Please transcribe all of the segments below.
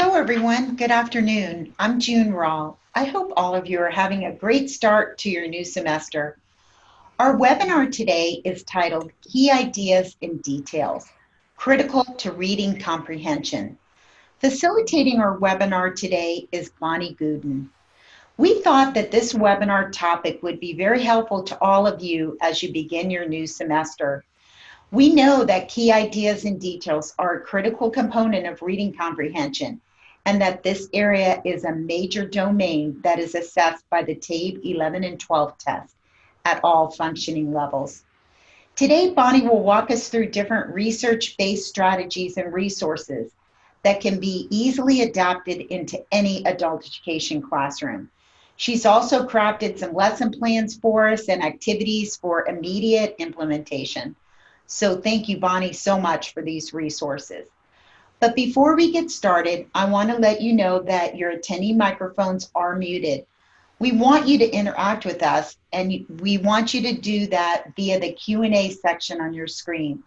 Hello, everyone. Good afternoon. I'm June Rawl. I hope all of you are having a great start to your new semester. Our webinar today is titled Key Ideas and Details, Critical to Reading Comprehension. Facilitating our webinar today is Bonnie Gooden. We thought that this webinar topic would be very helpful to all of you as you begin your new semester. We know that key ideas and details are a critical component of reading comprehension, and that this area is a major domain that is assessed by the TABE 11 and 12 test at all functioning levels. Today, Bonnie will walk us through different research-based strategies and resources that can be easily adapted into any adult education classroom. She's also crafted some lesson plans for us and activities for immediate implementation. So thank you, Bonnie, so much for these resources. But before we get started, I want to let you know that your attendee microphones are muted. We want you to interact with us, and we want you to do that via the Q&A section on your screen.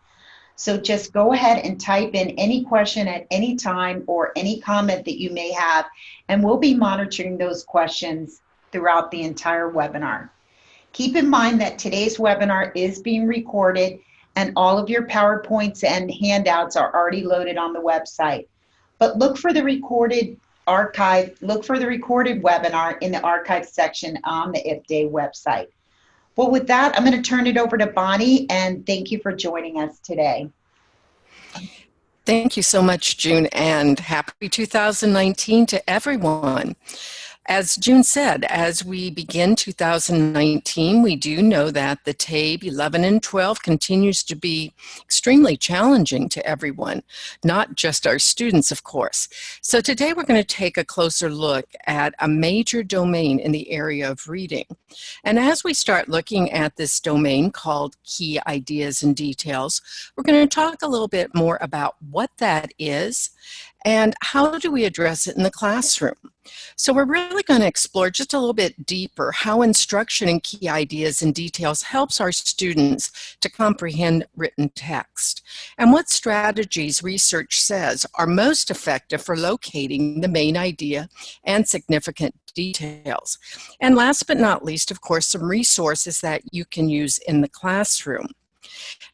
So just go ahead and type in any question at any time or any comment that you may have, and we'll be monitoring those questions throughout the entire webinar. Keep in mind that today's webinar is being recorded, and all of your PowerPoints and handouts are already loaded on the website. But look for the recorded webinar in the archive section on the IPDAY website. Well, with that, I'm going to turn it over to Bonnie, and thank you for joining us today. Thank you so much, June, and happy 2019 to everyone. As June said, as we begin 2019, we do know that the TABE 11 and 12 continues to be extremely challenging to everyone, not just our students, of course. So today we're going to take a closer look at a major domain in the area of reading. And as we start looking at this domain called Key Ideas and Details, we're going to talk a little bit more about what that is and how do we address it in the classroom. So we're really going to explore just a little bit deeper how instruction in key ideas and details helps our students to comprehend written text, and what strategies research says are most effective for locating the main idea and significant details. And last but not least, of course, some resources that you can use in the classroom.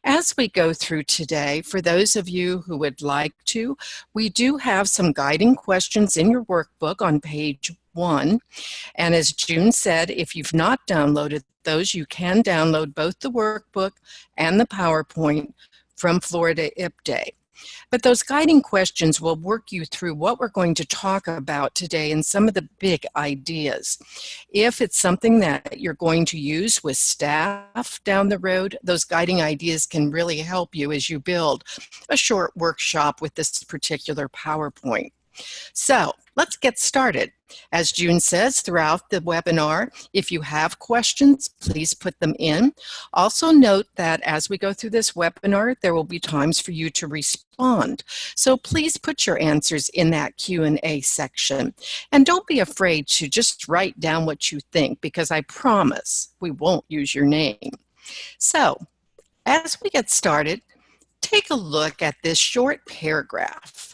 As we go through today, for those of you who would like to, we do have some guiding questions in your workbook on page 1. And as June said, if you've not downloaded those, you can download both the workbook and the PowerPoint from Florida IPDAY. But those guiding questions will work you through what we're going to talk about today and some of the big ideas. If it's something that you're going to use with staff down the road, those guiding ideas can really help you as you build a short workshop with this particular PowerPoint. So let's get started. As June says throughout the webinar, if you have questions, please put them in. Also note that as we go through this webinar, there will be times for you to respond. So please put your answers in that Q&A section. And don't be afraid to just write down what you think, because I promise we won't use your name. So as we get started, take a look at this short paragraph.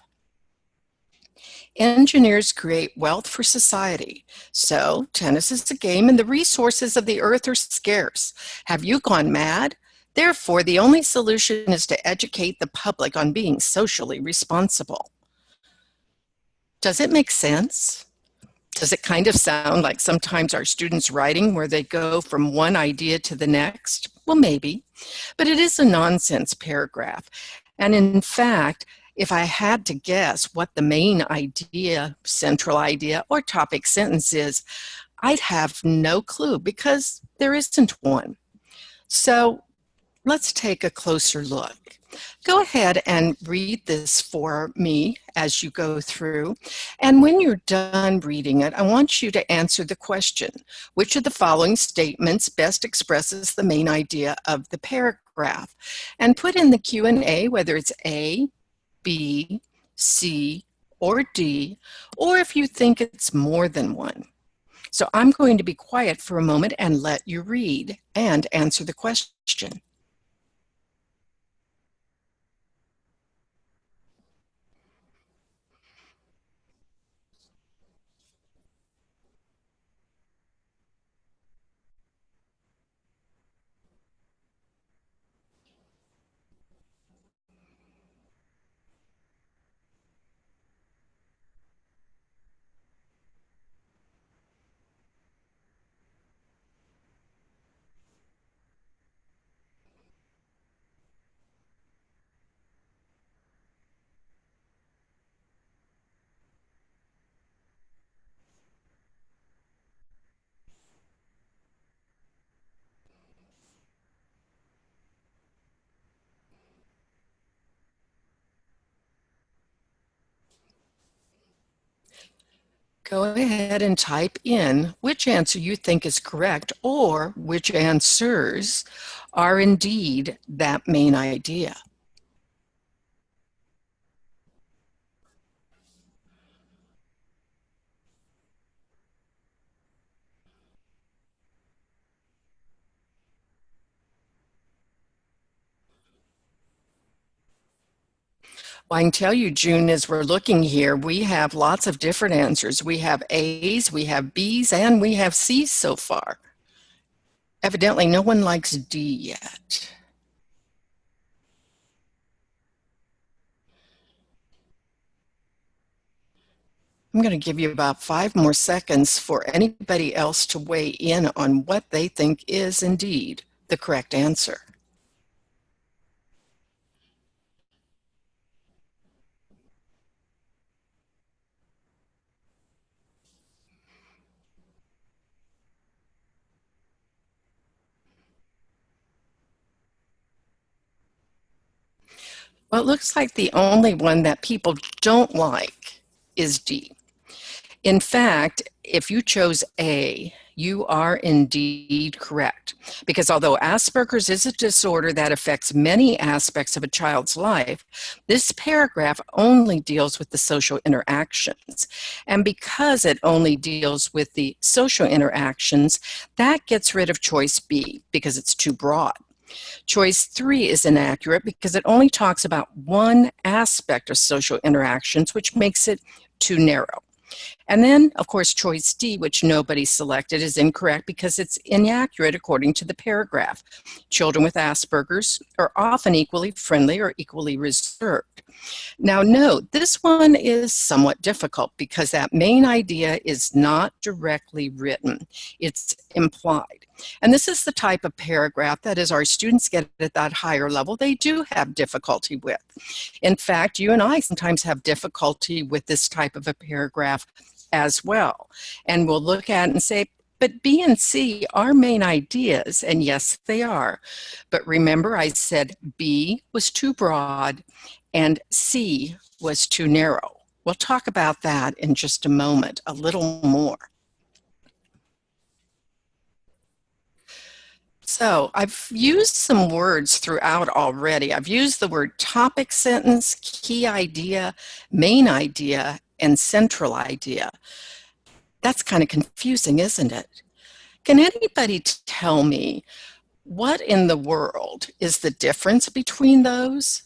Engineers create wealth for society. So, tennis is a game and the resources of the earth are scarce. Have you gone mad? Therefore, the only solution is to educate the public on being socially responsible. Does it make sense? Does it kind of sound like sometimes our students' writing where they go from one idea to the next? Well, maybe, but it is a nonsense paragraph. And in fact, if I had to guess what the main idea, central idea, or topic sentence is, I'd have no clue because there isn't one. So let's take a closer look. Go ahead and read this for me as you go through. And when you're done reading it, I want you to answer the question, which of the following statements best expresses the main idea of the paragraph? And put in the Q&A whether it's A, B, C, or D, or if you think it's more than one. So I'm going to be quiet for a moment and let you read and answer the question. go ahead and type in which answer you think is correct or which answers are indeed that main idea. Well, I can tell you, June, as we're looking here, we have lots of different answers. We have A's, we have B's, and we have C's so far. Evidently, no one likes D yet. I'm going to give you about 5 more seconds for anybody else to weigh in on what they think is indeed the correct answer. Well, it looks like the only one that people don't like is D. In fact, if you chose A, you are indeed correct. Because although Asperger's is a disorder that affects many aspects of a child's life, this paragraph only deals with the social interactions. And because it only deals with the social interactions, that gets rid of choice B because it's too broad. Choice 3 is inaccurate because it only talks about one aspect of social interactions, which makes it too narrow. And then, of course, choice D, which nobody selected, is incorrect because it's inaccurate according to the paragraph. Children with Asperger's are often equally friendly or equally reserved. Now, note, this one is somewhat difficult because that main idea is not directly written. It's implied. And this is the type of paragraph that as our students get at that higher level, they do have difficulty with. In fact, you and I sometimes have difficulty with this type of a paragraph as well. And we'll look at it and say, but B and C are main ideas, and yes, they are. But remember, I said B was too broad and C was too narrow. We'll talk about that in just a moment, a little more. So I've used some words throughout already. I've used the word topic sentence, key idea, main idea, and central idea. That's kind of confusing, isn't it? Can anybody tell me what in the world is the difference between those?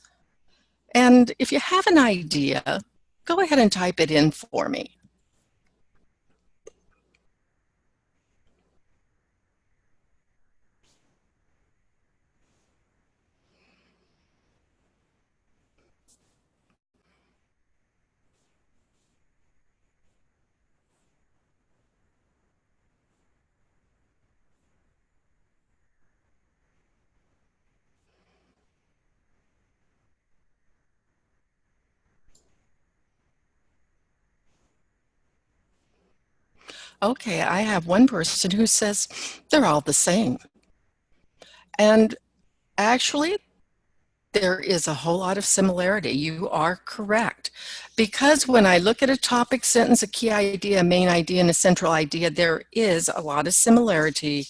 And if you have an idea, go ahead and type it in for me. Okay, I have one person who says they're all the same. And actually, there is a whole lot of similarity. You are correct. Because when I look at a topic sentence, a key idea, a main idea, and a central idea, there is a lot of similarity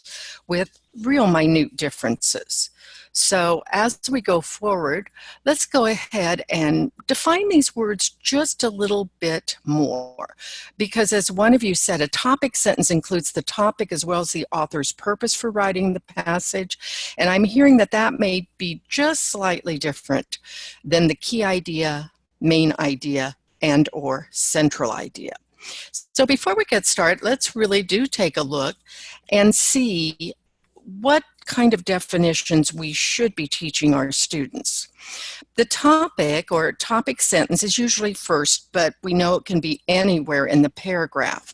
with real minute differences. So as we go forward, let's go ahead and define these words just a little bit more. Because as one of you said, a topic sentence includes the topic as well as the author's purpose for writing the passage. And I'm hearing that that may be just slightly different than the key idea, main idea, and or central idea. So before we get started, let's really do take a look and see what kind of definitions we should be teaching our students. The topic or topic sentence is usually first, but we know it can be anywhere in the paragraph.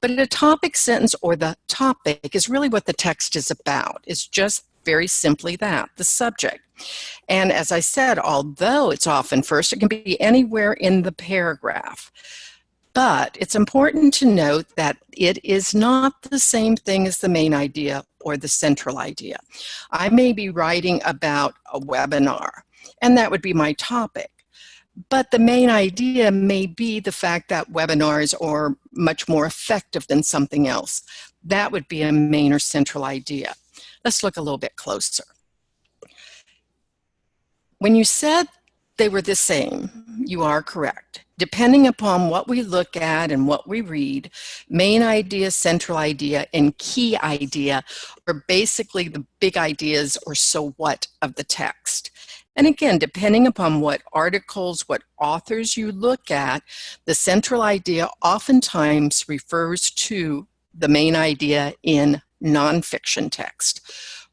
But a topic sentence or the topic is really what the text is about. It's just very simply that, the subject. And as I said, although it's often first, it can be anywhere in the paragraph. But it's important to note that it is not the same thing as the main idea or the central idea. I may be writing about a webinar, and that would be my topic. But the main idea may be the fact that webinars are much more effective than something else. That would be a main or central idea. Let's look a little bit closer. When you said they were the same, you are correct. Depending upon what we look at and what we read, main idea, central idea, and key idea are basically the big ideas or so what of the text. And again, depending upon what articles, what authors you look at, the central idea oftentimes refers to the main idea in nonfiction text,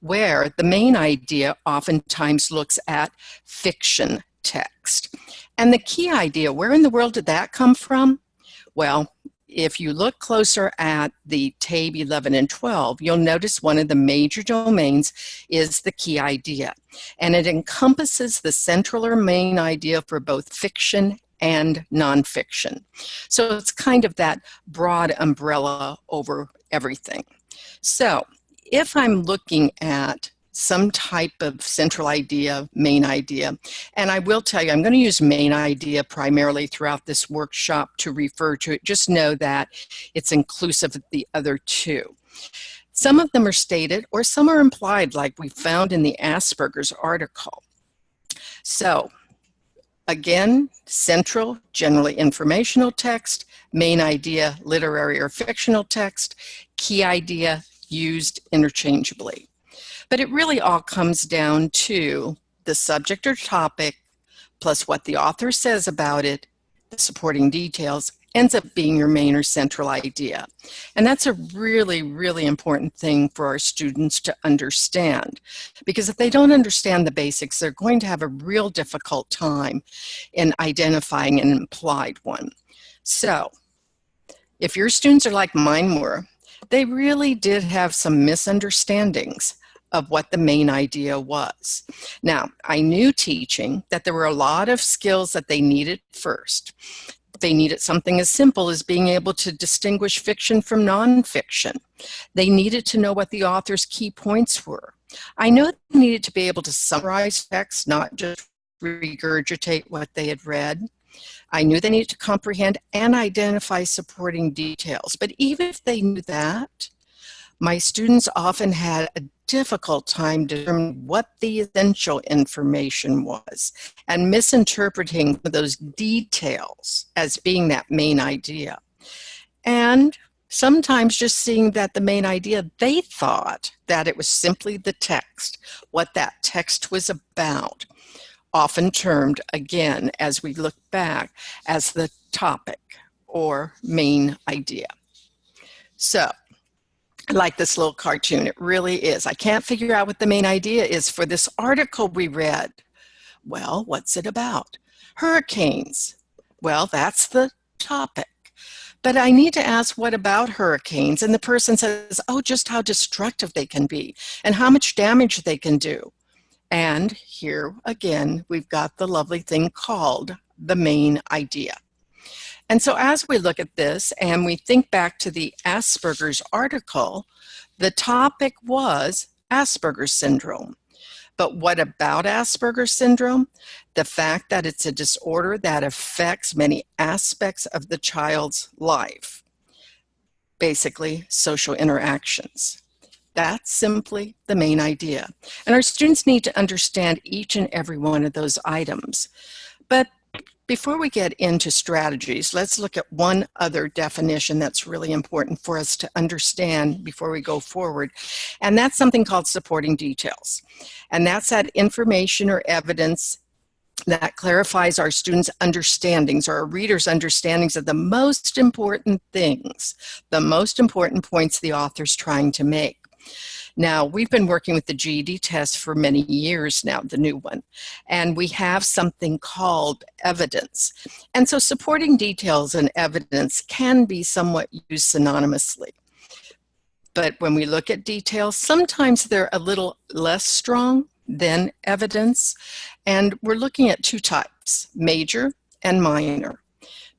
where the main idea oftentimes looks at fiction text. And the key idea, where in the world did that come from? Well, if you look closer at the TABE 11 and 12, you'll notice one of the major domains is the key idea. And it encompasses the central or main idea for both fiction and nonfiction. So it's kind of that broad umbrella over everything. So if I'm looking at some type of central idea, main idea, and I will tell you, I'm going to use main idea primarily throughout this workshop to refer to it. Just know that it's inclusive of the other two. Some of them are stated or some are implied, like we found in the Asperger's article. So again, central, generally informational text, main idea, literary or fictional text, key idea, used interchangeably. But it really all comes down to the subject or topic plus what the author says about it, the supporting details, ends up being your main or central idea. And that's a really, really important thing for our students to understand, because if they don't understand the basics, they're going to have a real difficult time in identifying an implied one. So if your students are like mine were, they really did have some misunderstandings of what the main idea was. Now, I knew teaching that there were a lot of skills that they needed first. They needed something as simple as being able to distinguish fiction from nonfiction. They needed to know what the author's key points were. I know they needed to be able to summarize text, not just regurgitate what they had read. I knew they needed to comprehend and identify supporting details. But even if they knew that, my students often had a difficult time determining what the essential information was and misinterpreting those details as being that main idea. And sometimes just seeing that the main idea, they thought that it was simply the text, what that text was about, often termed, again, as we look back, as the topic or main idea. So, I like this little cartoon. It really is. I can't figure out what the main idea is for this article we read. Well, what's it about? Hurricanes. Well, that's the topic. But I need to ask, what about hurricanes? And the person says, oh, just how destructive they can be and how much damage they can do. And here again, we've got the lovely thing called the main idea. And so as we look at this and we think back to the Asperger's article, the topic was Asperger's syndrome. But what about Asperger's syndrome? The fact that it's a disorder that affects many aspects of the child's life, basically social interactions. That's simply the main idea. And our students need to understand each and every one of those items. But before we get into strategies, let's look at one other definition that's really important for us to understand before we go forward, and that's something called supporting details. And that's that information or evidence that clarifies our students' understandings or our readers' understandings of the most important things, the most important points the author's trying to make. Now, we've been working with the GED test for many years now, the new one, and we have something called evidence. And so supporting details and evidence can be somewhat used synonymously. But when we look at details, sometimes they're a little less strong than evidence, and we're looking at two types, major and minor.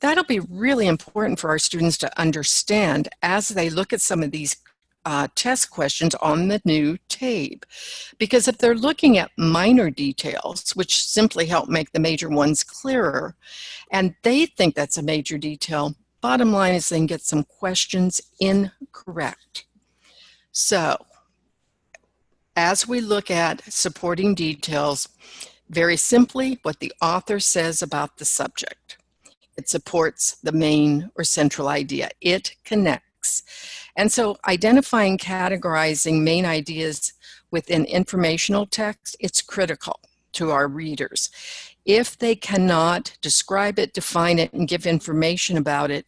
That'll be really important for our students to understand as they look at some of these test questions on the new TABE. Because if they're looking at minor details, which simply help make the major ones clearer, and they think that's a major detail, bottom line is they can get some questions incorrect. So, as we look at supporting details, very simply, what the author says about the subject. It supports the main or central idea. It connects. And so identifying, categorizing main ideas within informational text, it's critical to our readers. If they cannot describe it, define it, and give information about it,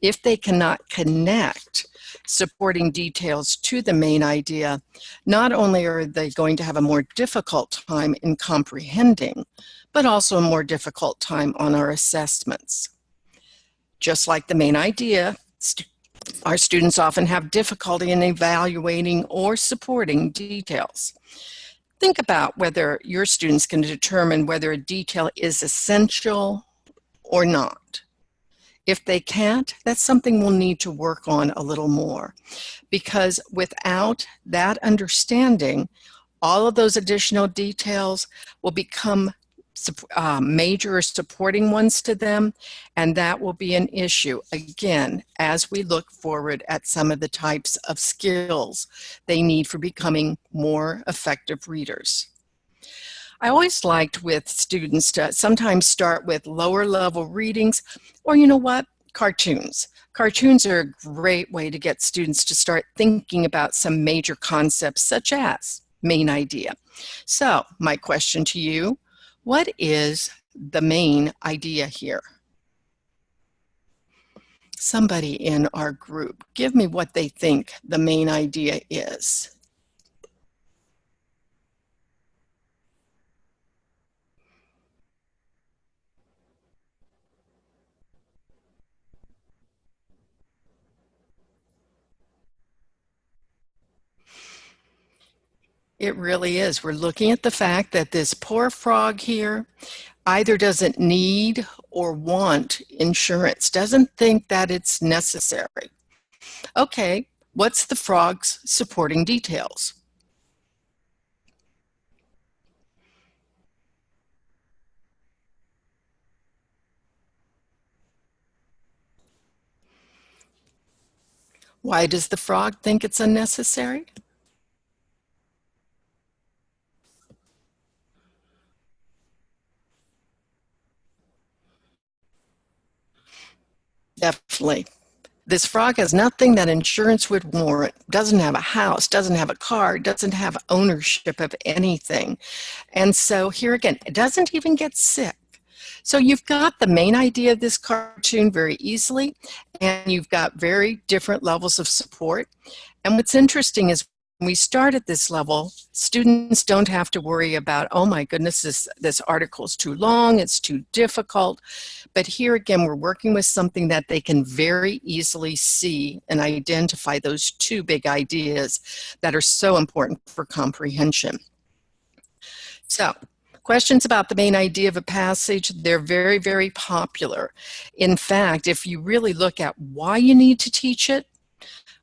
if they cannot connect supporting details to the main idea, not only are they going to have a more difficult time in comprehending, but also a more difficult time on our assessments. Just like the main idea, our students often have difficulty in evaluating or supporting details. Think about whether your students can determine whether a detail is essential or not. If they can't, that's something we'll need to work on a little more, because without that understanding, all of those additional details will become major or supporting ones to them, and that will be an issue, again, as we look forward at some of the types of skills they need for becoming more effective readers. I always liked with students to sometimes start with lower level readings, or you know what, cartoons. Cartoons are a great way to get students to start thinking about some major concepts such as main idea. So my question to you, what is the main idea here? Somebody in our group, give me what they think the main idea is. It really is. We're looking at the fact that this poor frog here either doesn't need or want insurance, doesn't think that it's necessary. Okay, what's the frog's supporting details? Why does the frog think it's unnecessary? Definitely. This frog has nothing that insurance would warrant, doesn't have a house, doesn't have a car, doesn't have ownership of anything. And so here again, it doesn't even get sick. So you've got the main idea of this cartoon very easily, and you've got very different levels of support. And what's interesting is when we start at this level, students don't have to worry about, oh my goodness, this article is too long, it's too difficult. But here again, we're working with something that they can very easily see and identify those two big ideas that are so important for comprehension. So, questions about the main idea of a passage, they're very, very popular. In fact, if you really look at why you need to teach it,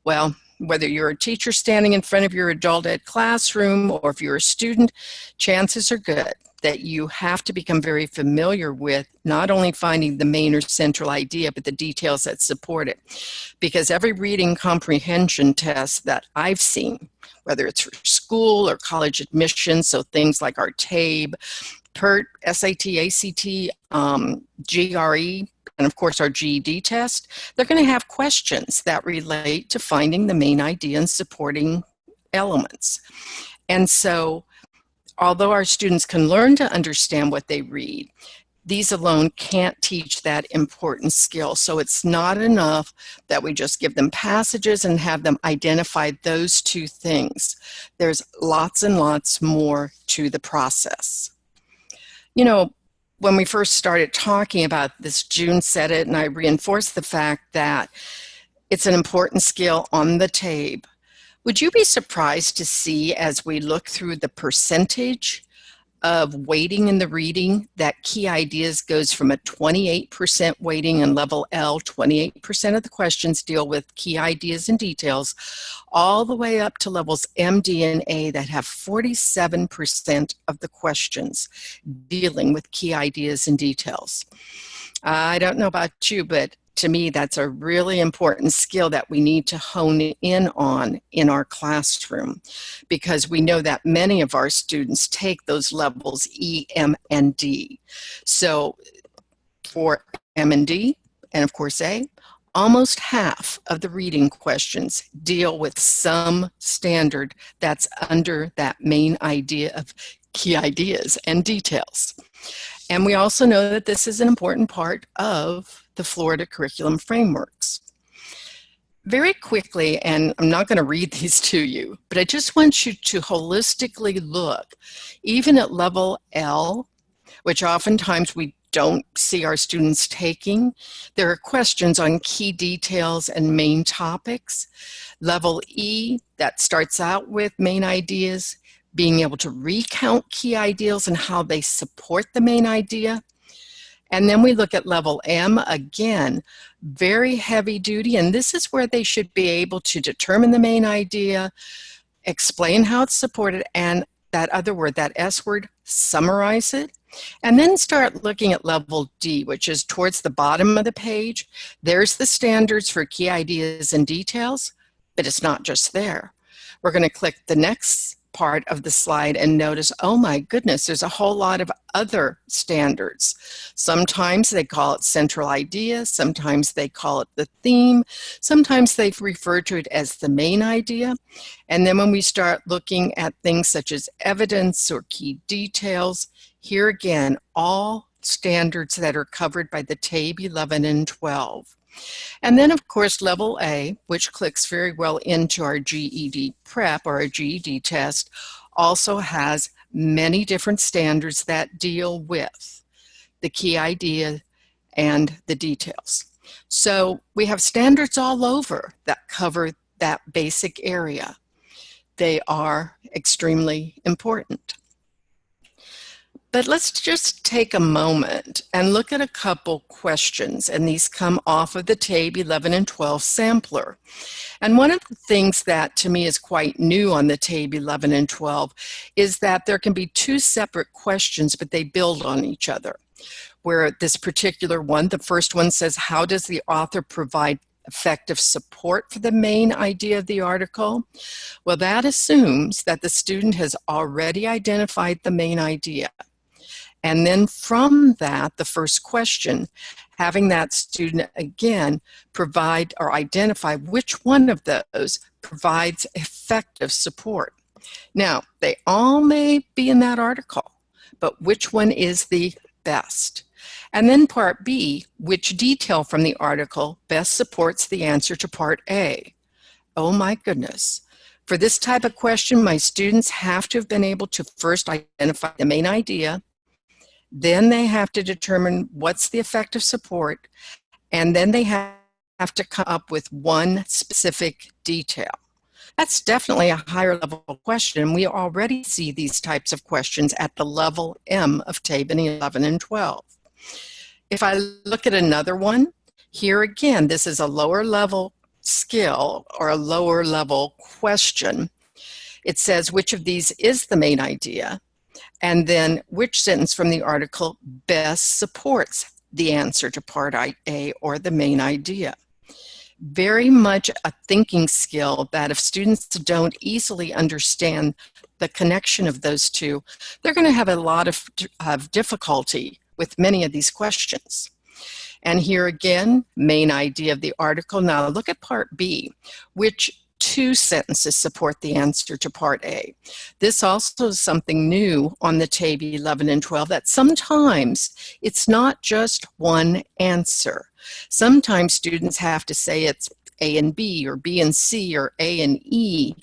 well, whether you're a teacher standing in front of your adult ed classroom or if you're a student, chances are good that you have to become very familiar with not only finding the main or central idea, but the details that support it. Because every reading comprehension test that I've seen, whether it's for school or college admissions, so things like our TABE, PERT, SAT, ACT, GRE, and of course our GED test, they're going to have questions that relate to finding the main idea and supporting elements. And so, although our students can learn to understand what they read, these alone can't teach that important skill. So it's not enough that we just give them passages and have them identify those two things. There's lots and lots more to the process. You know, when we first started talking about this, June said it, and I reinforced the fact that it's an important skill on the TABE. Would you be surprised to see, as we look through the percentage of weighting in the reading, that key ideas goes from a 28% weighting in level L, 28% of the questions deal with key ideas and details, all the way up to levels M, D, and A that have 47% of the questions dealing with key ideas and details. I don't know about you, but to me, that's a really important skill that we need to hone in on in our classroom, because we know that many of our students take those levels E, M, and D. So for M and D, and of course A, almost half of the reading questions deal with some standard that's under that main idea of key ideas and details. And we also know that this is an important part of the Florida curriculum frameworks. Very quickly, and I'm not going to read these to you, but I just want you to holistically look, even at level L, which oftentimes we don't see our students taking. There are questions on key details and main topics. Level E, that starts out with main ideas, being able to recount key ideals and how they support the main idea. And then we look at level M, again, very heavy duty, and this is where they should be able to determine the main idea, explain how it's supported, and that other word, that S word, summarize it. And then start looking at level D, which is towards the bottom of the page. There's the standards for key ideas and details, but it's not just there. We're going to click the next part of the slide and notice, oh my goodness, there's a whole lot of other standards. Sometimes they call it central idea, sometimes they call it the theme, sometimes they refer to it as the main idea. And then when we start looking at things such as evidence or key details, here again, all standards that are covered by the TABE 11 and 12. And then, of course, level A, which clicks very well into our GED prep or our GED test, also has many different standards that deal with the key idea and the details. So we have standards all over that cover that basic area. They are extremely important. But let's just take a moment and look at a couple questions, and these come off of the TABE 11 and 12 sampler. And one of the things that to me is quite new on the TABE 11 and 12 is that there can be two separate questions, but they build on each other. Where this particular one, the first one says, how does the author provide effective support for the main idea of the article? Well, that assumes that the student has already identified the main idea. And then from that, the first question, having that student again provide or identify which one of those provides effective support. Now, they all may be in that article, but which one is the best? And then part B, which detail from the article best supports the answer to part A? Oh my goodness. For this type of question, my students have to have been able to first identify the main idea. Then they have to determine what's the effective support, and then they have to come up with one specific detail. That's definitely a higher level question. We already see these types of questions at the level M of TABE 11 and 12. If I look at another one, here again, this is a lower level skill or a lower level question. It says, which of these is the main idea? And then which sentence from the article best supports the answer to part A or the main idea? Very much a thinking skill that if students don't easily understand the connection of those two, they're going to have a lot of difficulty with many of these questions. And here again, main idea of the article. Now look at part B, which two sentences support the answer to part A. This also is something new on the TABE 11 and 12, that sometimes it's not just one answer. Sometimes students have to say it's A and B or B and C or A and E.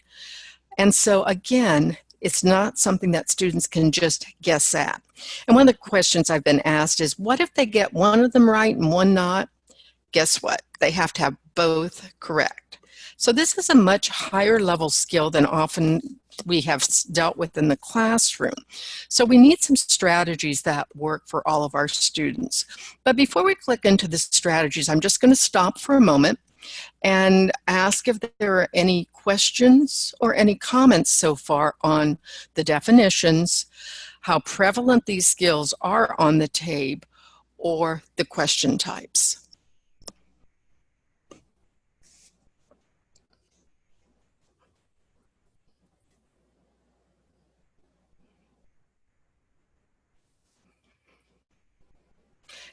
And so again, it's not something that students can just guess at. And one of the questions I've been asked is, what if they get one of them right and one not? Guess what? They have to have both correct. So this is a much higher level skill than often we have dealt with in the classroom. So we need some strategies that work for all of our students. But before we click into the strategies, I'm just going to stop for a moment and ask if there are any questions or any comments so far on the definitions, how prevalent these skills are on the TABE, or the question types.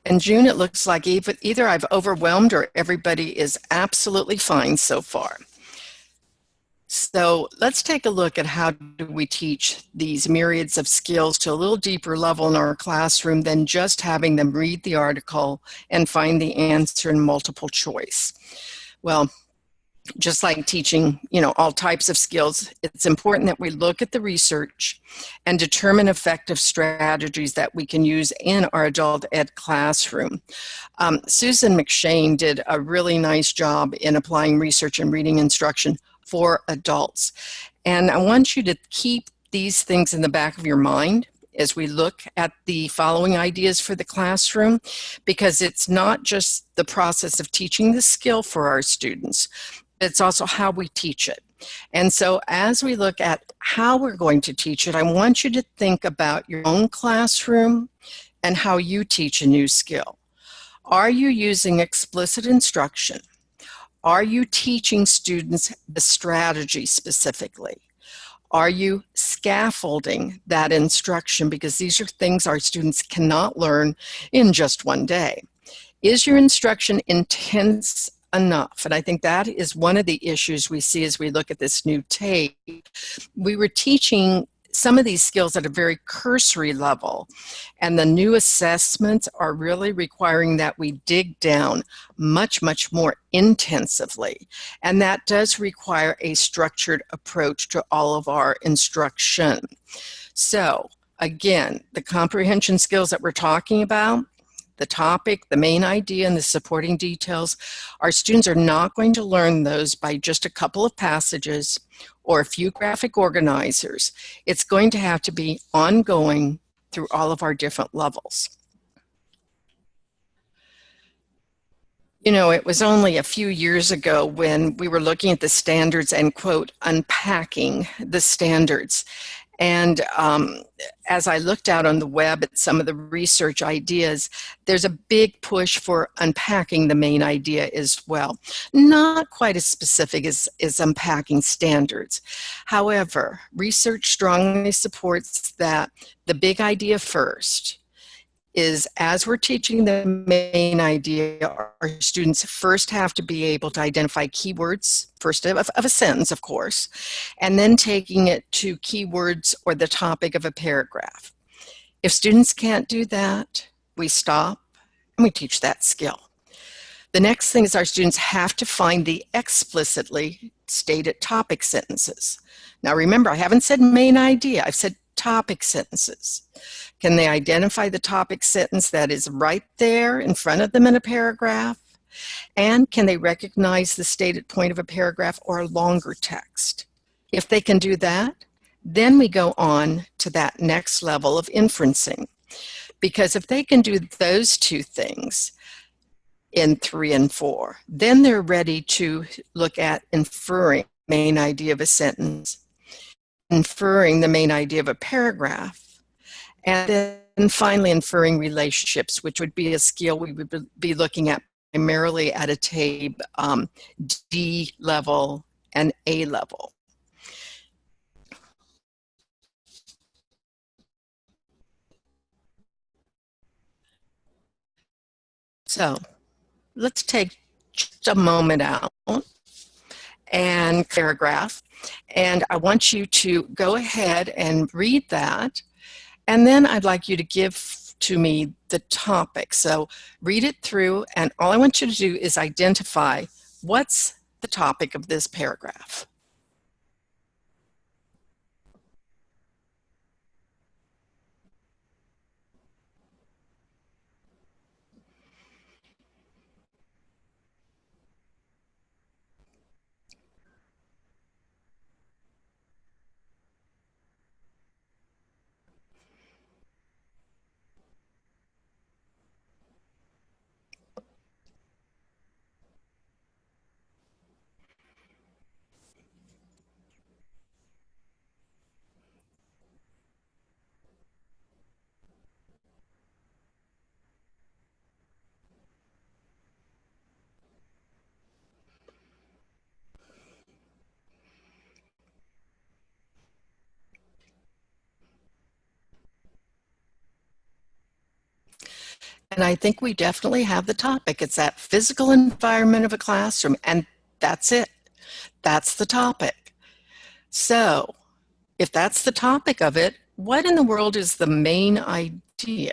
And June, it looks like either I've overwhelmed or everybody is absolutely fine so far. So let's take a look at how do we teach these myriads of skills to a little deeper level in our classroom than just having them read the article and find the answer in multiple choice. Well, just like teaching, all types of skills, it's important that we look at the research and determine effective strategies that we can use in our adult ed classroom. Susan McShane did a really nice job in applying research and reading instruction for adults. And I want you to keep these things in the back of your mind as we look at the following ideas for the classroom, because it's not just the process of teaching the skill for our students, it's also how we teach it. And so as we look at how we're going to teach it, I want you to think about your own classroom and how you teach a new skill. Are you using explicit instruction? Are you teaching students the strategy specifically? Are you scaffolding that instruction? Because these are things our students cannot learn in just one day. Is your instruction intense enough? And I think that is one of the issues we see as we look at this new TABE. We were teaching some of these skills at a very cursory level, and the new assessments are really requiring that we dig down much, much more intensively. And that does require a structured approach to all of our instruction. So again, the comprehension skills that we're talking about, the topic, the main idea, and the supporting details, our students are not going to learn those by just a couple of passages or a few graphic organizers. It's going to have to be ongoing through all of our different levels. It was only a few years ago when we were looking at the standards and, quote, unpacking the standards. And as I looked out on the web at some of the research ideas, there's a big push for unpacking the main idea as well. Not quite as specific as unpacking standards. However, research strongly supports that the big idea first is, as we're teaching the main idea, our students first have to be able to identify keywords, first of a sentence, of course, and then taking it to keywords or the topic of a paragraph. If students can't do that, we stop and we teach that skill. The next thing is our students have to find the explicitly stated topic sentences. Now remember, I haven't said main idea, I've said topic sentences. Can they identify the topic sentence that is right there in front of them in a paragraph? And can they recognize the stated point of a paragraph or a longer text? If they can do that, then we go on to that next level of inferencing. Because if they can do those two things in 3 and 4, then they're ready to look at inferring the main idea of a sentence, inferring the main idea of a paragraph, and then finally inferring relationships, which would be a skill we would be looking at primarily at a TABE D level and A level. So let's take just a moment out and paragraph, and I want you to go ahead and read that, and then I'd like you to give to me the topic. So read it through, and all I want you to do is identify what's the topic of this paragraph. And I think we definitely have the topic. It's that physical environment of a classroom, and that's it. That's the topic. So, if that's the topic of it, what in the world is the main idea?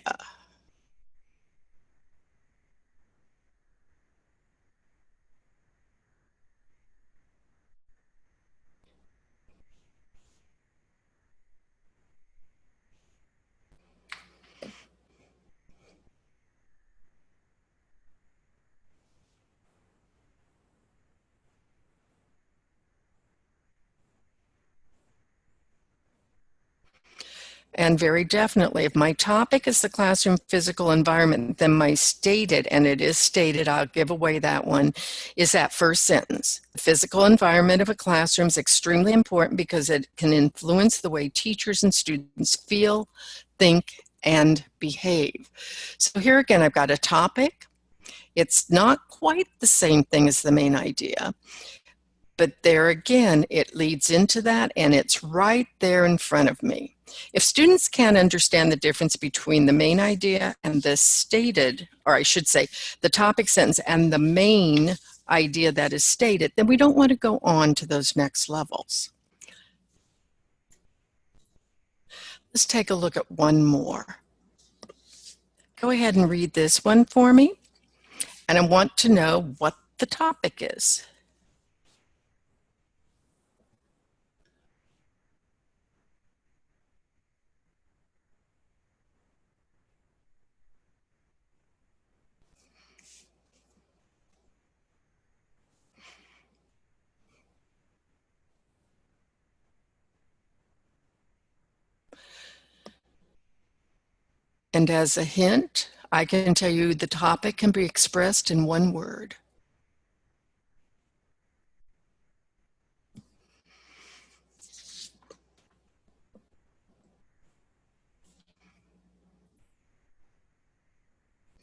And very definitely, if my topic is the classroom physical environment, then my stated, and it is stated, I'll give away that one, is that first sentence. The physical environment of a classroom is extremely important because it can influence the way teachers and students feel, think, and behave. So here again, I've got a topic. It's not quite the same thing as the main idea, but there again, it leads into that, and it's right there in front of me. If students can't understand the difference between the main idea and the stated, or I should say, the topic sentence and the main idea that is stated, then we don't want to go on to those next levels. Let's take a look at one more. Go ahead and read this one for me, and I want to know what the topic is. And as a hint, I can tell you the topic can be expressed in one word.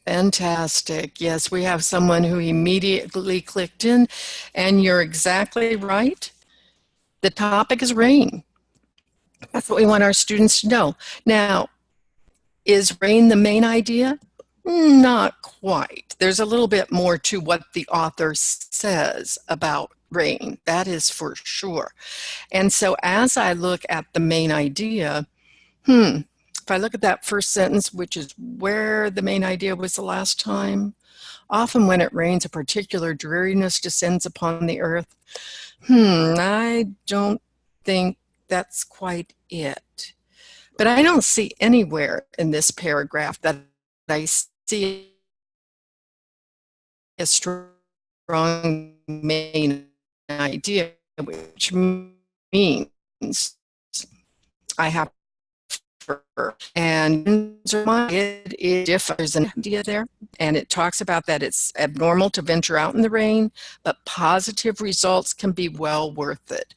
Fantastic. Yes, we have someone who immediately clicked in, and you're exactly right. The topic is rain. That's what we want our students to know. Now, is rain the main idea? Not quite. There's a little bit more to what the author says about rain. That is for sure. And so as I look at the main idea, if I look at that first sentence, which is where the main idea was the last time, often when it rains, a particular dreariness descends upon the earth. I don't think that's quite it. But I don't see anywhere in this paragraph that I see a strong main idea, which means I have and it differs an idea there, and it talks about that it's abnormal to venture out in the rain, but positive results can be well worth it.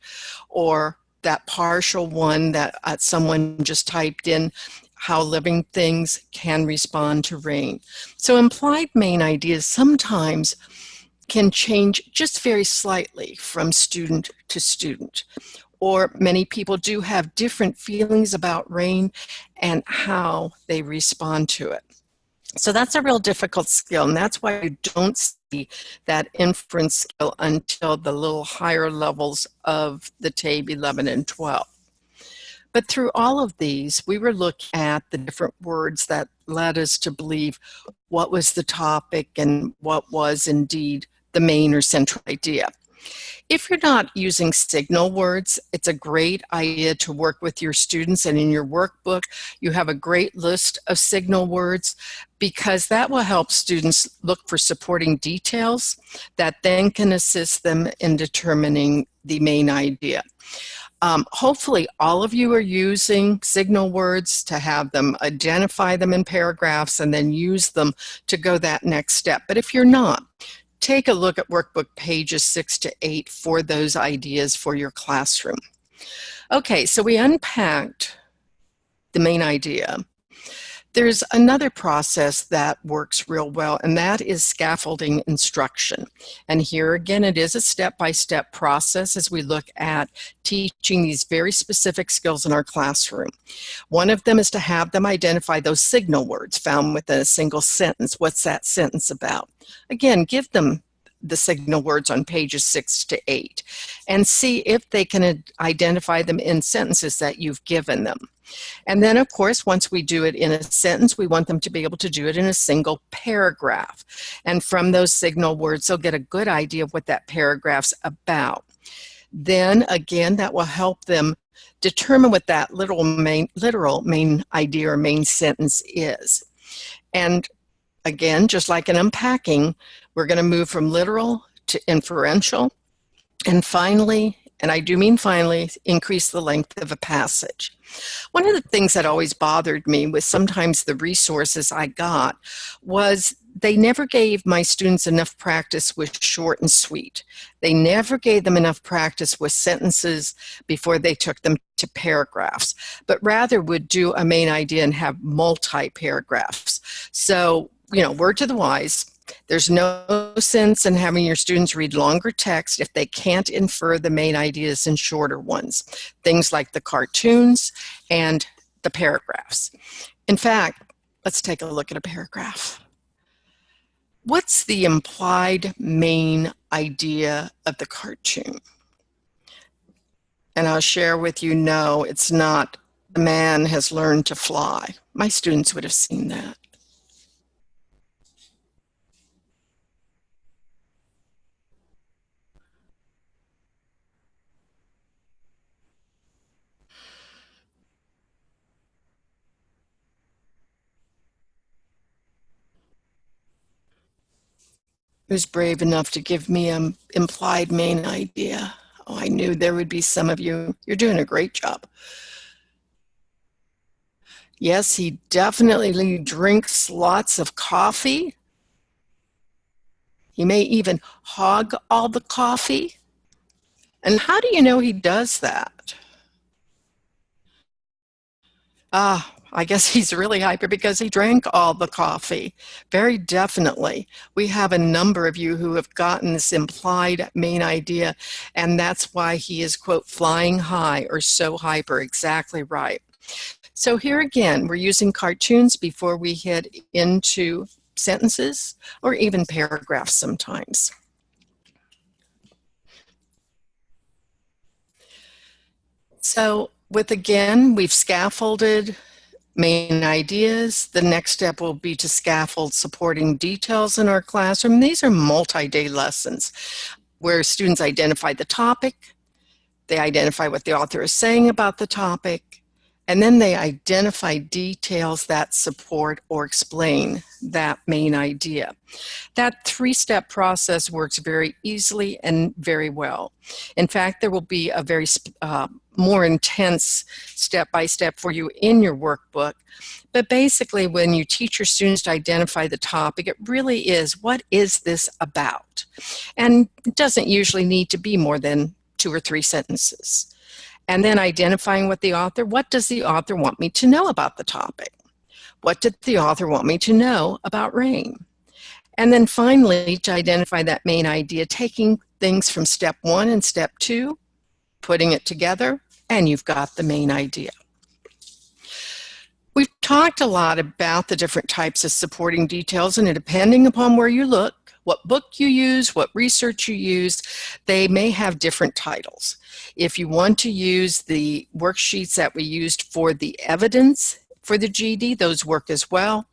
Or that partial one that someone just typed in, how living things can respond to rain. So implied main ideas sometimes can change just very slightly from student to student. Or many people do have different feelings about rain and how they respond to it. So that's a real difficult skill, and that's why you don't see that inference skill until the little higher levels of the TABE 11 and 12. But through all of these, we were looking at the different words that led us to believe what was the topic and what was indeed the main or central idea. If you're not using signal words, it's a great idea to work with your students, and in your workbook, you have a great list of signal words because that will help students look for supporting details that then can assist them in determining the main idea. Hopefully, all of you are using signal words to have them identify them in paragraphs and then use them to go that next step. But if you're not, take a look at workbook pages 6 to 8 for those ideas for your classroom. Okay, so we unpacked the main idea. There's another process that works real well, and that is scaffolding instruction. And here again, it is a step-by-step process as we look at teaching these very specific skills in our classroom. One of them is to have them identify those signal words found within a single sentence. What's that sentence about? Again, give them the signal words on pages 6 to 8 and see if they can identify them in sentences that you've given them. And then, of course, once we do it in a sentence, we want them to be able to do it in a single paragraph. And from those signal words, they'll get a good idea of what that paragraph's about. Then, again, that will help them determine what that literal main idea or main sentence is. And again, just like in unpacking, we're going to move from literal to inferential. And finally, and I do mean finally, increase the length of a passage. One of the things that always bothered me with sometimes the resources I got was they never gave my students enough practice with short and sweet. They never gave them enough practice with sentences before they took them to paragraphs, but rather would do a main idea and have multi-paragraphs. So, word to the wise, there's no sense in having your students read longer text if they can't infer the main ideas in shorter ones, things like the cartoons and the paragraphs. In fact, let's take a look at a paragraph. What's the implied main idea of the cartoon? And I'll share with you, no, it's not the man has learned to fly. My students would have seen that. Who's brave enough to give me an implied main idea? Oh, I knew there would be some of you. You're doing a great job. Yes, he definitely drinks lots of coffee. He may even hog all the coffee. And how do you know he does that? I guess he's really hyper because he drank all the coffee. Very definitely. We have a number of you who have gotten this implied main idea, and that's why he is, quote, flying high or so hyper. Exactly right. So here again, we're using cartoons before we head into sentences or even paragraphs sometimes. So we've scaffolded main ideas. The next step will be to scaffold supporting details in our classroom. These are multi-day lessons where students identify the topic, they identify what the author is saying about the topic, and then they identify details that support or explain that main idea. That three-step process works very easily and very well. In fact, there will be a very more intense step-by-step for you in your workbook. But basically, when you teach your students to identify the topic, it really is, what is this about? And it doesn't usually need to be more than 2 or 3 sentences. And then identifying what does the author want me to know about the topic? What did the author want me to know about rain? And then finally, to identify that main idea, taking things from step 1 and step 2, putting it together, and you've got the main idea. We've talked a lot about the different types of supporting details, and depending upon where you look, what book you use, what research you use, they may have different titles. If you want to use the worksheets that we used for the evidence for the GED, those work as well.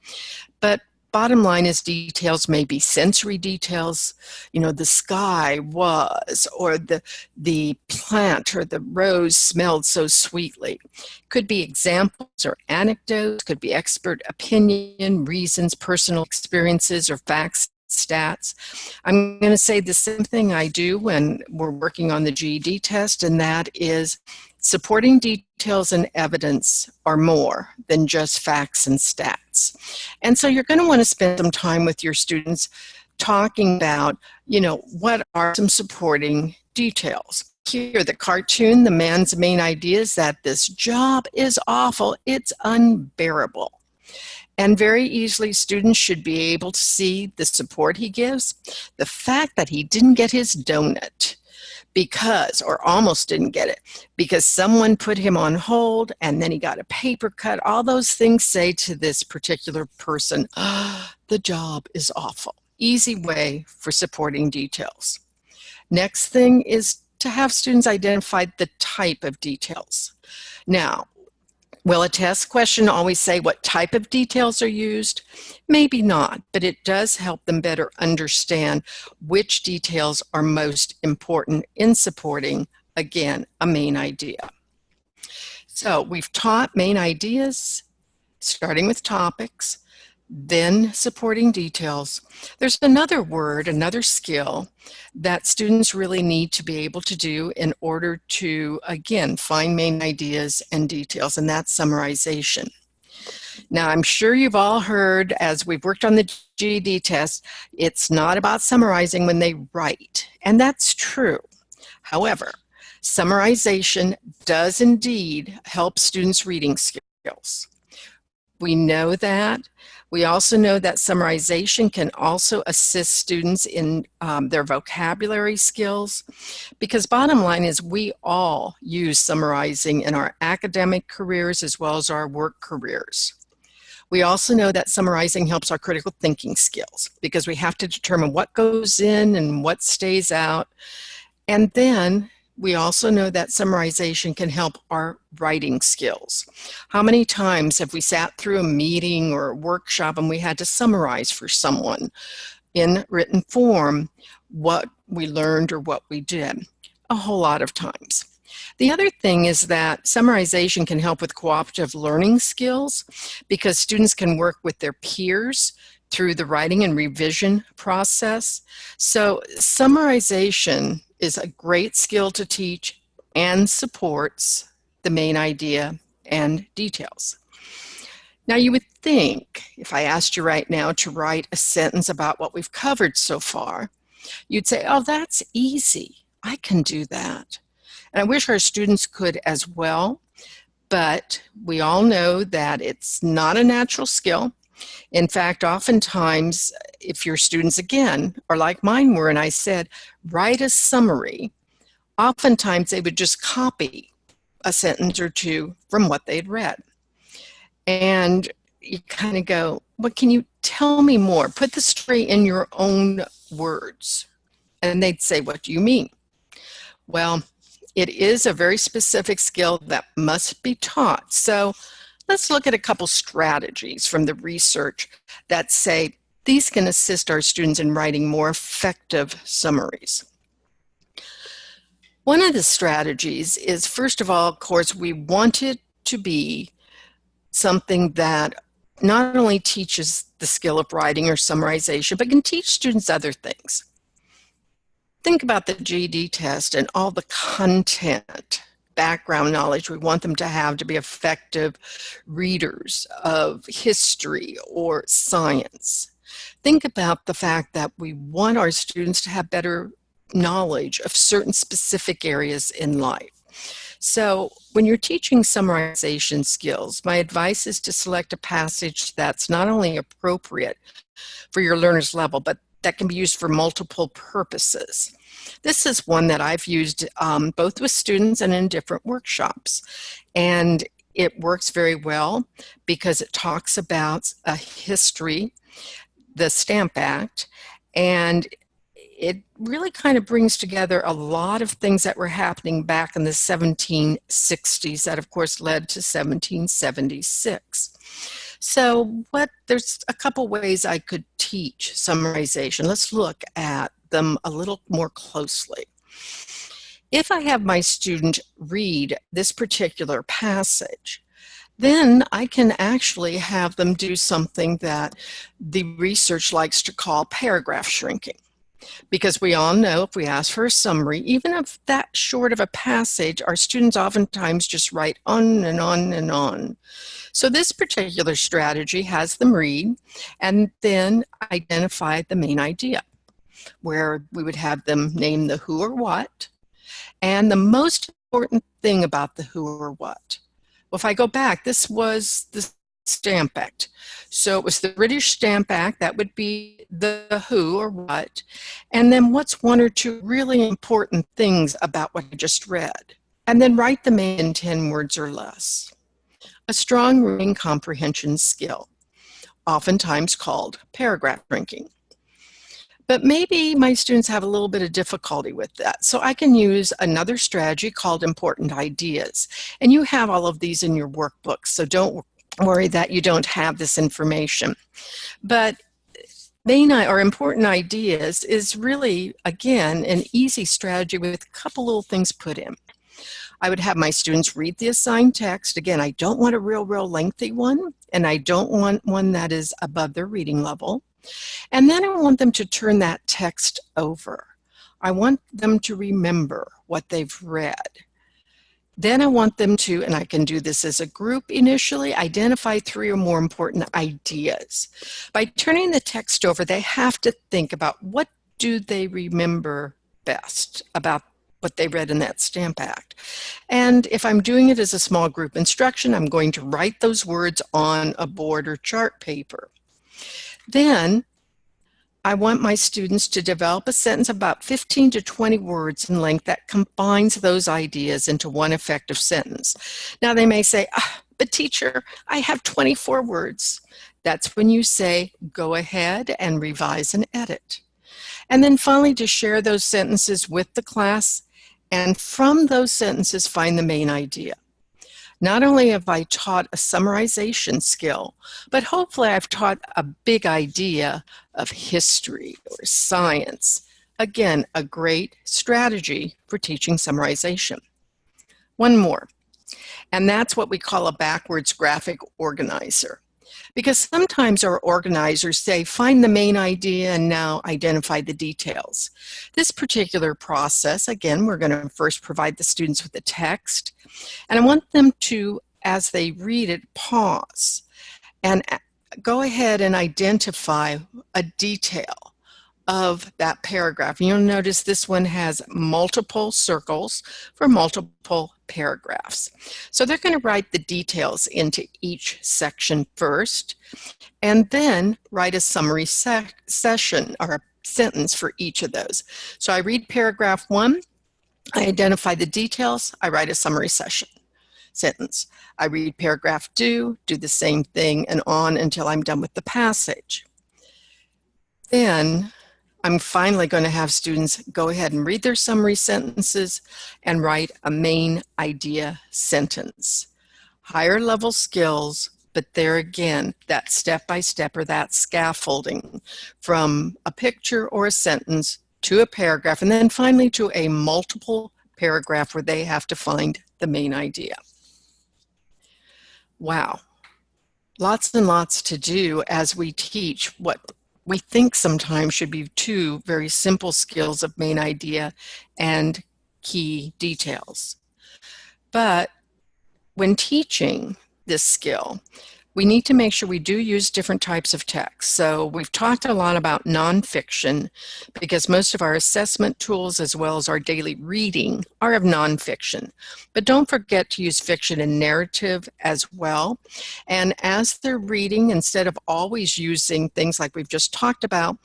But bottom line is details may be sensory details, the sky was, or the plant or the rose smelled so sweetly. Could be examples or anecdotes, could be expert opinion, reasons, personal experiences, or facts, stats. I'm going to say the same thing I do when we're working on the GED test, and that is supporting details and evidence are more than just facts and stats. And so you're going to want to spend some time with your students talking about, what are some supporting details. Here, the cartoon, the man's main idea is that this job is awful, it's unbearable. And very easily, students should be able to see the support he gives. The fact that he didn't get his donut because, or almost didn't get it, because someone put him on hold and then he got a paper cut, all those things say to this particular person, oh, the job is awful. Easy way for supporting details. Next thing is to have students identify the type of details. Now, will a test question always say what type of details are used? Maybe not, but it does help them better understand which details are most important in supporting, again, a main idea. So we've taught main ideas, starting with topics, then supporting details. There's another word, another skill that students really need to be able to do in order to, again, find main ideas and details, and that's summarization. Now, I'm sure you've all heard, as we've worked on the GED test, it's not about summarizing when they write, and that's true. However, summarization does indeed help students' reading skills. We know that. We also know that summarization can also assist students in their vocabulary skills, because bottom line is we all use summarizing in our academic careers as well as our work careers. We also know that summarizing helps our critical thinking skills, because we have to determine what goes in and what stays out. And then we also know that summarization can help our writing skills. How many times have we sat through a meeting or a workshop and we had to summarize for someone in written form what we learned or what we did? A whole lot of times. The other thing is that summarization can help with cooperative learning skills, because students can work with their peers through the writing and revision process. So summarization is a great skill to teach and supports the main idea and details. Now, you would think, if I asked you right now to write a sentence about what we've covered so far, you'd say, oh, that's easy. I can do that. And I wish our students could as well, but we all know that it's not a natural skill. In fact, oftentimes, if your students, again, are like mine were, and I said, write a summary, oftentimes they would just copy a sentence or two from what they'd read. And you kind of go, well, can you tell me more? Put the story in your own words. And they'd say, what do you mean? Well, it is a very specific skill that must be taught. So let's look at a couple strategies from the research that say these can assist our students in writing more effective summaries. One of the strategies is, first of all, of course, we want it to be something that not only teaches the skill of writing or summarization, but can teach students other things. Think about the GED test and all the content, background knowledge we want them to have to be effective readers of history or science. Think about the fact that we want our students to have better knowledge of certain specific areas in life. So when you're teaching summarization skills, my advice is to select a passage that's not only appropriate for your learner's level, but that can be used for multiple purposes. This is one that I've used both with students and in different workshops. And it works very well because it talks about a history, the Stamp Act, and it really kind of brings together a lot of things that were happening back in the 1760s that, of course, led to 1776. So there's a couple ways I could teach summarization. Let's look at them a little more closely. If I have my student read this particular passage, then I can actually have them do something that the research likes to call paragraph shrinking. Because we all know if we ask for a summary, even of that short of a passage, our students oftentimes just write on and on and on. So this particular strategy has them read and then identify the main idea, where we would have them name the who or what, and the most important thing about the who or what. Well, if I go back, this was the Stamp Act. So it was the British Stamp Act, that would be the who or what, and then what's one or two really important things about what I just read, and then write them in 10 words or less. A strong reading comprehension skill, oftentimes called paragraph drinking. But maybe my students have a little bit of difficulty with that. So I can use another strategy called important ideas. And you have all of these in your workbooks, so don't worry that you don't have this information. But main or important ideas is really, again, an easy strategy with a couple little things put in. I would have my students read the assigned text. Again, I don't want a real lengthy one, and I don't want one that is above their reading level. And then I want them to turn that text over. I want them to remember what they've read. Then I want them to, and I can do this as a group initially, identify 3 or more important ideas. By turning the text over, they have to think about what do they remember best about what they read in that Stamp Act. And if I'm doing it as a small group instruction, I'm going to write those words on a board or chart paper. Then I want my students to develop a sentence about 15 to 20 words in length that combines those ideas into one effective sentence. Now they may say, but teacher, I have 24 words. That's when you say, go ahead and revise and edit. And then finally, to share those sentences with the class, and from those sentences, find the main idea. Not only have I taught a summarization skill, but hopefully I've taught a big idea of history or science. Again, a great strategy for teaching summarization. One more, and that's what we call a backwards graphic organizer. Because sometimes our organizers say, find the main idea and now identify the details. This particular process, again, we're going to first provide the students with the text, and I want them to, as they read it, pause and go ahead and identify a detail of that paragraph. You'll notice this one has multiple circles for multiple paragraphs. So they're going to write the details into each section first, and then write a summary session or a sentence for each of those. So I read paragraph 1, I identify the details, I write a summary sentence. I read paragraph 2, do the same thing, and on until I'm done with the passage. Then I'm finally going to have students go ahead and read their summary sentences and write a main idea sentence. Higher level skills, but there again, that step-by-step or that scaffolding from a picture or a sentence to a paragraph, and then finally to a multiple paragraph where they have to find the main idea. Wow, lots and lots to do as we teach what we think sometimes should be 2 very simple skills of main idea and key details. But when teaching this skill, we need to make sure we do use different types of text. So we've talked a lot about nonfiction because most of our assessment tools as well as our daily reading are of nonfiction. But don't forget to use fiction and narrative as well. And as they're reading, instead of always using things like we've just talked about,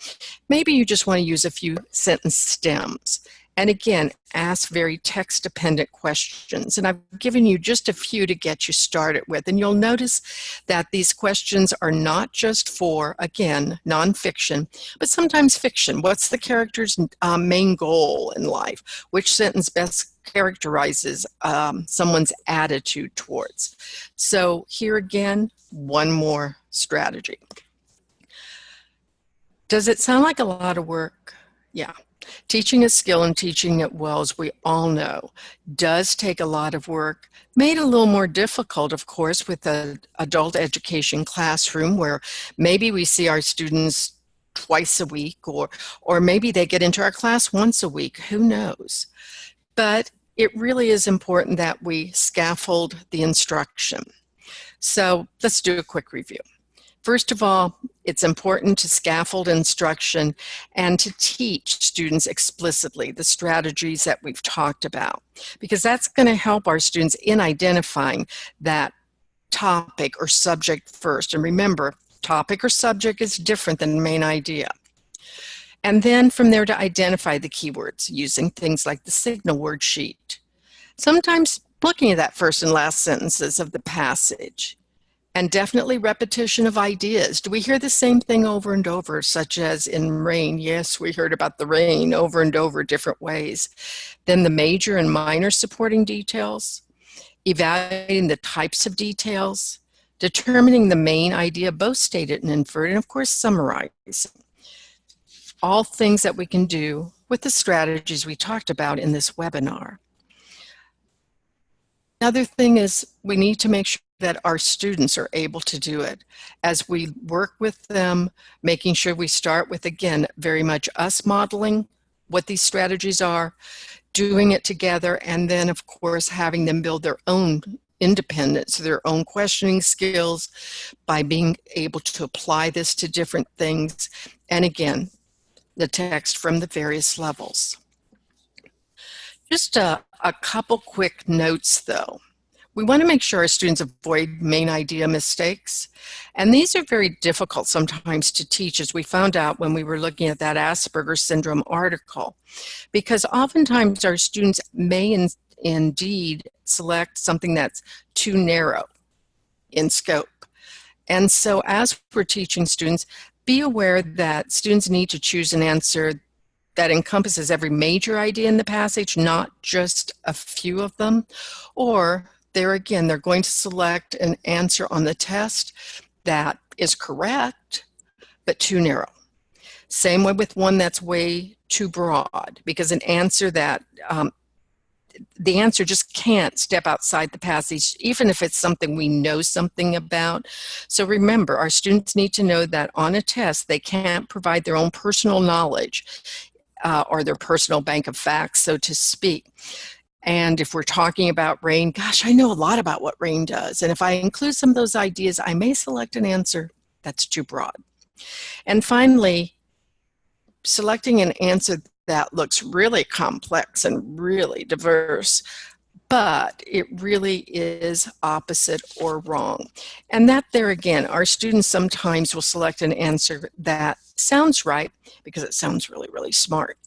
maybe you just want to use a few sentence stems. And again, ask very text-dependent questions. And I've given you just a few to get you started with. And you'll notice that these questions are not just for, again, nonfiction, but sometimes fiction. What's the character's main goal in life? Which sentence best characterizes someone's attitude towards? So here again, one more strategy. Does it sound like a lot of work? Yeah. Teaching a skill and teaching it well, as we all know, does take a lot of work, made a little more difficult, of course, with an adult education classroom where maybe we see our students twice a week, or maybe they get into our class once a week, who knows? But it really is important that we scaffold the instruction. So let's do a quick review. First of all, it's important to scaffold instruction and to teach students explicitly the strategies that we've talked about, because that's going to help our students in identifying that topic or subject first. And remember, topic or subject is different than main idea. And then from there to identify the keywords using things like the signal word sheet. Sometimes looking at that first and last sentences of the passage. And definitely repetition of ideas. Do we hear the same thing over and over, such as in rain? Yes, we heard about the rain over and over different ways. Then the major and minor supporting details, evaluating the types of details, determining the main idea, both stated and inferred, and of course summarizing. All things that we can do with the strategies we talked about in this webinar. Another thing is we need to make sure that our students are able to do it. As we work with them, making sure we start with, again, very much us modeling what these strategies are, doing it together, and then, of course, having them build their own independence, their own questioning skills by being able to apply this to different things. And again, the text from the various levels. Just a couple quick notes, though. We want to make sure our students avoid main idea mistakes. And these are very difficult sometimes to teach, as we found out when we were looking at that Asperger's syndrome article, because oftentimes our students may indeed select something that's too narrow in scope. And so as we're teaching students, be aware that students need to choose an answer that encompasses every major idea in the passage, not just a few of them. Or there again, they're going to select an answer on the test that is correct, but too narrow. Same way with one that's way too broad, because an answer that, the answer just can't step outside the passage, even if it's something we know something about. So remember, our students need to know that on a test, they can't provide their own personal knowledge or their personal bank of facts, so to speak. And if we're talking about rain, gosh, I know a lot about what rain does. And if I include some of those ideas, I may select an answer that's too broad. And finally, selecting an answer that looks really complex and really diverse, but it really is opposite or wrong. And that there again, our students sometimes will select an answer that sounds right because it sounds really, really smart.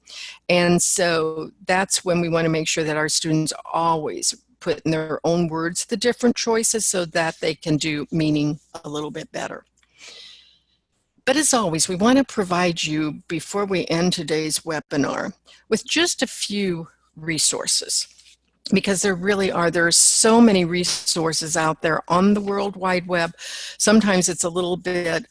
And so that's when we want to make sure that our students always put in their own words the different choices so that they can do meaning a little bit better. But as always, we want to provide you, before we end today's webinar, with just a few resources, because there really are. There are so many resources out there on the World Wide Web. Sometimes it's a little bit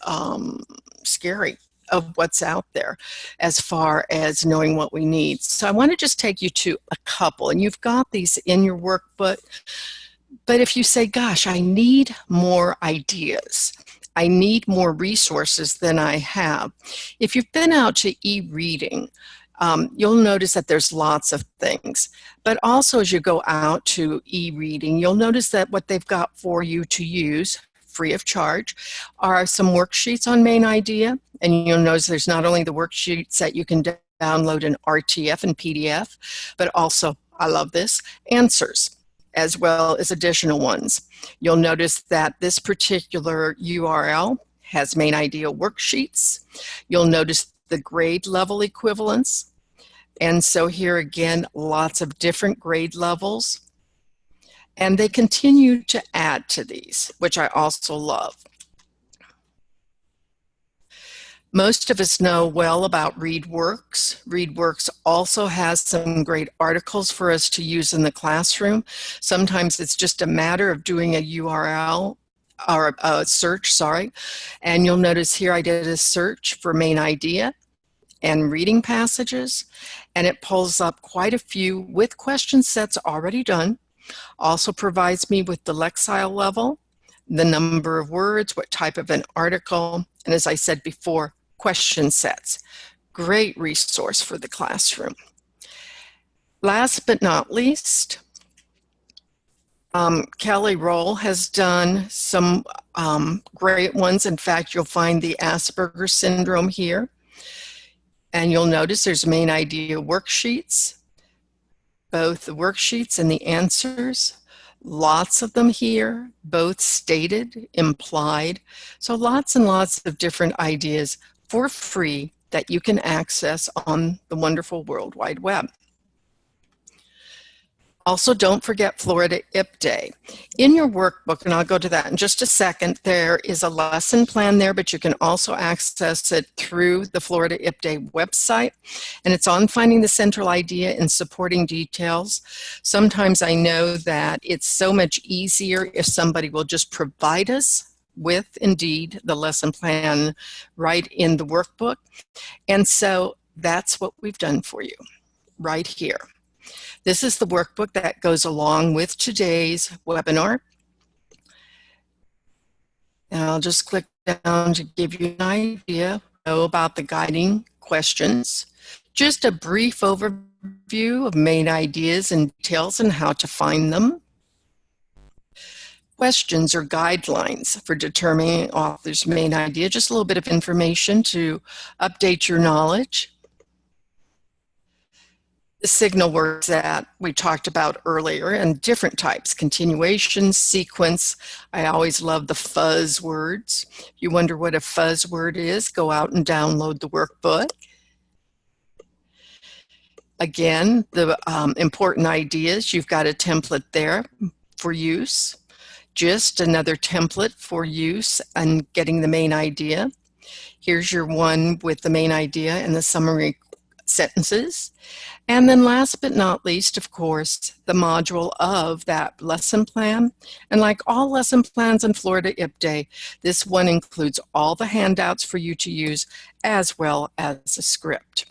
scary of what's out there as far as knowing what we need. So I want to just take you to a couple, and you've got these in your workbook. But if you say, gosh, I need more ideas, I need more resources than I have. If you've been out to e-reading, you'll notice that there's lots of things. But also as you go out to e-reading, you'll notice that what they've got for you to use, free of charge, are some worksheets on main idea. And you'll notice there's not only the worksheets that you can download in RTF and PDF, but also, I love this, answers, as well as additional ones. You'll notice that this particular URL has main idea worksheets. You'll notice the grade level equivalents. And so here again, lots of different grade levels. And they continue to add to these, which I also love. Most of us know well about ReadWorks. ReadWorks also has some great articles for us to use in the classroom. Sometimes it's just a matter of doing a URL or a search, and you'll notice here I did a search for main idea and reading passages, and it pulls up quite a few with question sets already done. Also provides me with the lexile level, the number of words, what type of an article, and as I said before, question sets. Great resource for the classroom. Last but not least, Kelly Roll has done some great ones. In fact, you'll find the Asperger's syndrome here. And you'll notice there's main idea worksheets, both the worksheets and the answers. Lots of them here, both stated, implied. So lots and lots of different ideas for free that you can access on the wonderful World Wide Web. Also, don't forget Florida IP Day. In your workbook, and I'll go to that in just a second, there is a lesson plan there, but you can also access it through the Florida IP Day website. And it's on finding the central idea and supporting details. Sometimes I know that it's so much easier if somebody will just provide us with, indeed, the lesson plan right in the workbook. And so that's what we've done for you right here. This is the workbook that goes along with today's webinar. And I'll just click down to give you an idea about the guiding questions. Just a brief overview of main ideas and details and how to find them. Questions or guidelines for determining author's main idea. Just a little bit of information to update your knowledge. The signal words that we talked about earlier, and different types, continuation, sequence. I always love the fuzz words. If you wonder what a fuzz word is, go out and download the workbook. Again, the important ideas, you've got a template there for use. Just another template for use and getting the main idea. Here's your one with the main idea and the summary sentences. And then last but not least, of course, the module of that lesson plan. And like all lesson plans in Florida IP Day, this one includes all the handouts for you to use as well as a script.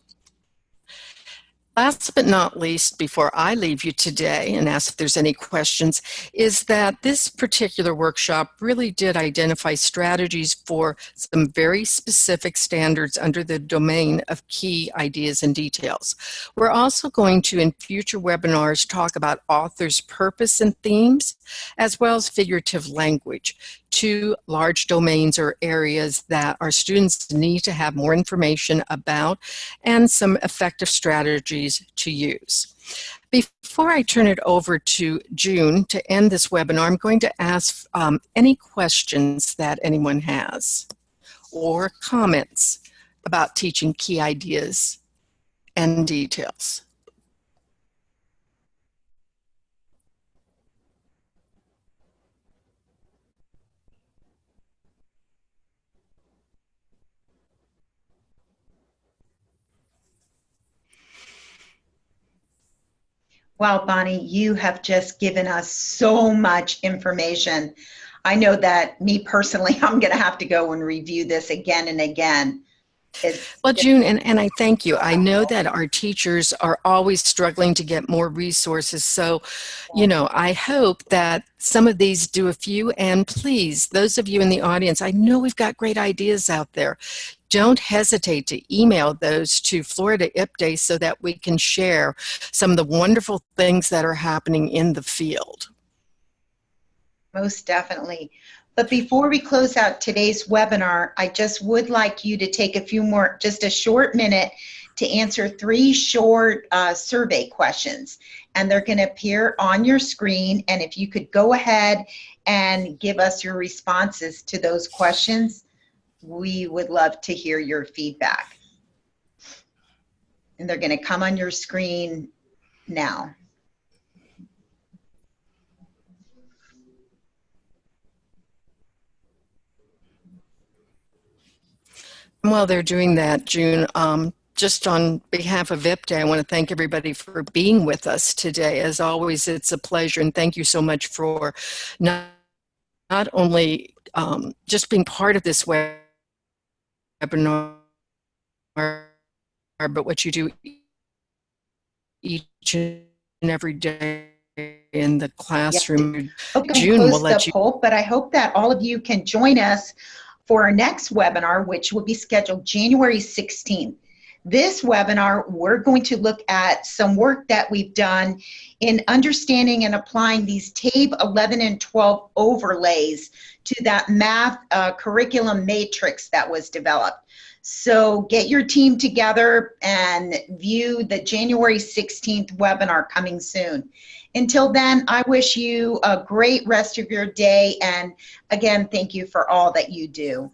Last but not least, before I leave you today and ask if there's any questions, is that this particular workshop really did identify strategies for some very specific standards under the domain of key ideas and details. We're also going to, in future webinars, talk about authors' purpose and themes, as well as figurative language, two large domains or areas that our students need to have more information about and some effective strategies to use. Before I turn it over to June to end this webinar, I'm going to ask any questions that anyone has or comments about teaching key ideas and details. Wow, Bonnie, you have just given us so much information. I know that me personally, I'm going to have to go and review this again and again. Well, June, and I thank you. I know that our teachers are always struggling to get more resources. So, you know, I hope that some of these do a few. And please, those of you in the audience, I know we've got great ideas out there. Don't hesitate to email those to Florida IP Day so that we can share some of the wonderful things that are happening in the field. Most definitely. But before we close out today's webinar, I just would like you to take just a short minute to answer 3 short survey questions. And they're going to appear on your screen. And if you could go ahead and give us your responses to those questions, we would love to hear your feedback. And they're going to come on your screen now. While they're doing that, June, just on behalf of IP Day, I want to thank everybody for being with us today. As always, it's a pleasure, and thank you so much for not only just being part of this webinar, but what you do each and every day in the classroom. Yes. Okay, June will let you. Poll, but I hope that all of you can join us for our next webinar, which will be scheduled January 16th. This webinar, we're going to look at some work that we've done in understanding and applying these TABE 11 and 12 overlays to that math curriculum matrix that was developed. So get your team together and view the January 16th webinar coming soon. Until then, I wish you a great rest of your day, and again, thank you for all that you do.